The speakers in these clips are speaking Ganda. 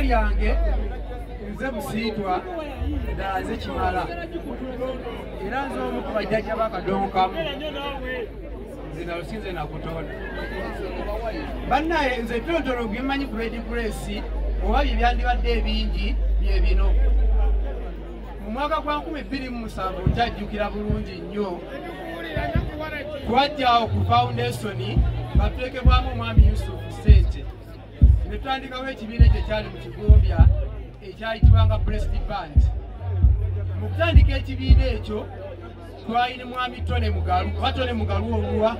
lyange nze Musiitwa Ndaze Kimala era nze omu ku bajjajja b'akadongo kamu nze nakutonda bannaye nze tontolo byemanyi ku Red Press oba bye byandibadde ebingi bye bino mu mwaka gwa 2007 nkyajjukira bulungi nnyo twajjawo ku foundation batutekebwamu omwami Yusuf Ssente ne tutandikawo ekibiina ekyo ekyali mu Kigombya ekyayitibwanga Blessed Band. Mu kutandika ekibiina ekyo twalina mwami Tone Mugalu oba Tone Mugalu olwa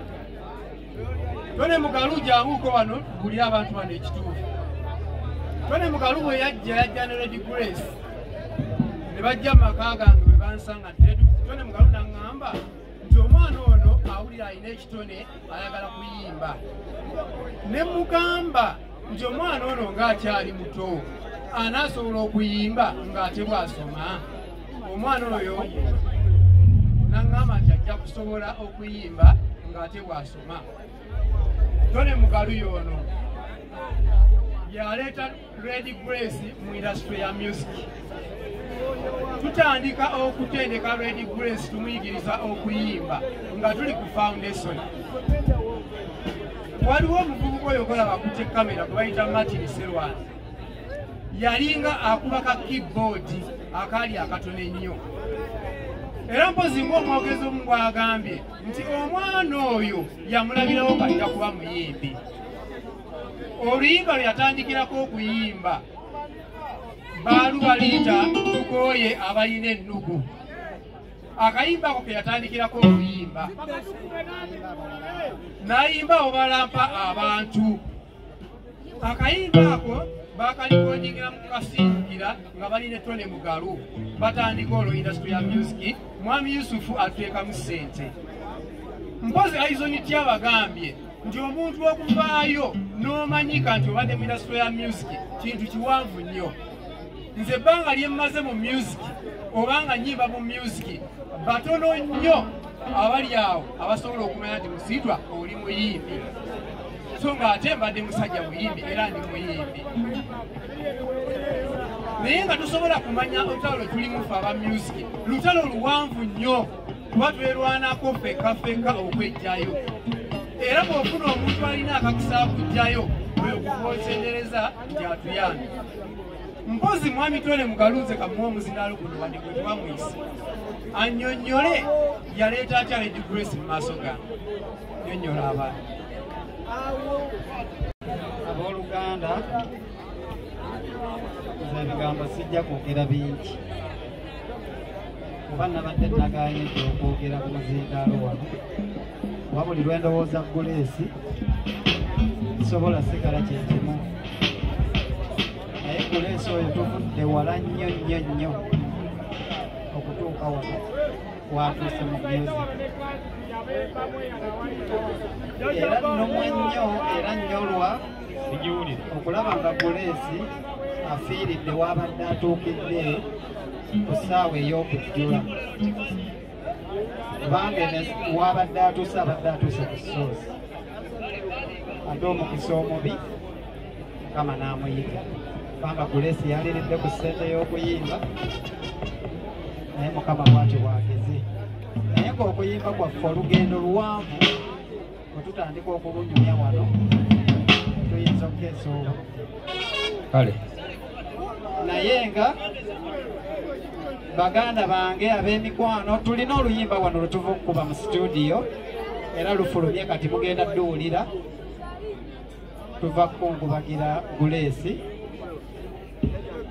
Tone Mugalu janguko wano tugulira abantu bano ekituufu. Tone Mugalu bwe yajja ne Red Press ne bajja mu maka gange bwe bansanga Tone Mugalu n'aŋŋamba nti omwana ono awulira alina ekitone ayagala kuyimba ne mugamba nti omwana ono ng'akyali muto anaasobola okuyimba ng'ate bw'asoma. Omwana oyo n'aŋŋamba nti ajja kusobola okuyimba ng'ate bw'asoma. Tone Mugalu y'ono yaleeta Red Press mu industry ya music. Tutandika okutendeka Red Press tumuyigiriza okuyimba nga tuli ku foundation. Waliwo omuvubuka oyo golaba akutte kamera gwe bayita Martin Serwan yalinga akuba ka keyboard akali akatone nnyo era mpozi ng'omwogezi omu bw'agambye nti omwana oyo yamulabirawo kajja kuba muyimbi. Oluyimba lwe yatandikirako okuyimba baalu baliita tukooye abalina ennugu. Akayimba ako ke yatandikirako okuyimba n'ayimba obalampa abantu. Akayimba ako bakalikodingira mu kasingira nga balina Tone Mugalu batandika olwo industry ya music. Mwami Yusufu atuteekamu ssente. Mpozi Aizoni abagambye nti omuntu okuvaayo n'omanyika nti obadde mu industry ya music kintu kiwanvu nnyo. Nze ebbanga lye mmaze mu music obanga nnyimba mu music batono nnyo abali awo abasobola okumanya nti Musiitwa oli muyimbi so ng'ate mbadde musajja muyimbi era ndi muyimbi. Naye nga tusobola kumanya olutalo lwe tulimu ffe aba music lutalo luwanvu nnyo kuba twerwanako ffekka okwejjayo era bw'ofuna omuntu alina akakisa akujjayo oyo kukusendereza nti atuyambe. Mpozi mwami Tone Mugalu nze kamuwa omuzinaalo guno wadde gwe twamuyise annyonnyole yaleeta atya Red Press mu maaso gange. Nnyonnyola abantu abooluganda nze ebigambo sijja kwogera bingi kuba nabadde nagaanye nti okwogera ku muzindaalo wano kuba buli lwe ndowooza Grace sobola sigala kyekimu naye Grace oyo tuvudde wala nnyo okutuuka wano watuuse mu music era nnomwe nnyo era nnyolwa okulaba nga Grace afiiridde w'abadde atuukidde ku ssaawa ey'okujjula kubanga w'abadde atuuse abadde atuuse ku ssoozi ate omukisa omubi Mukama n'amuyiga kubanga Grace yaliridde ku ssente y'okuyimba naye Mukama bw'atyo bwageze. Naye ng'okuyimba kwaffe olugendo luwanvu bwe tutandika okulunyumya wano tuyinza okukeesa olwo kale naye nga baganda bange ab'emikwano tulina oluyimba wano lwe tuva okukuba mu studio era lufulumye kati mugenda dduwulira tuva kukungubagira Grace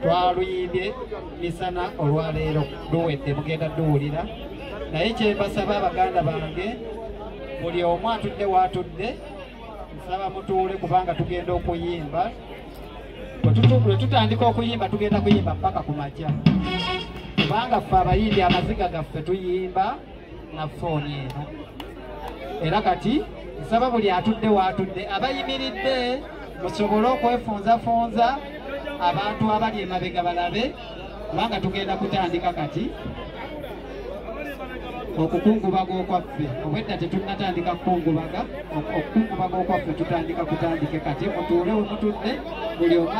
twaluyimbye misana olwaleero luwedde mugenda dduwulira. Naye kyembasaba abaganda bange buli omu atudde w'atudde nsaba mutuule kubanga tugenda okuyimba. Bwe tutandika okuyimba tugenda kuyimba mpaka ku makya kubanga ffe abayimbi amaziga gaffe tuyimba na fooni eno. Era kati nsaba buli atudde w'atudde abayimiridde musobole okwefunzafunza abantu abali emabega balabe kubanga tugenda kutandika kati okukungubaga okwaffe. Obwedda tetunnatandika kukungubaga okwaffe tutandika kutandike kati mutuule we mutudde buli omu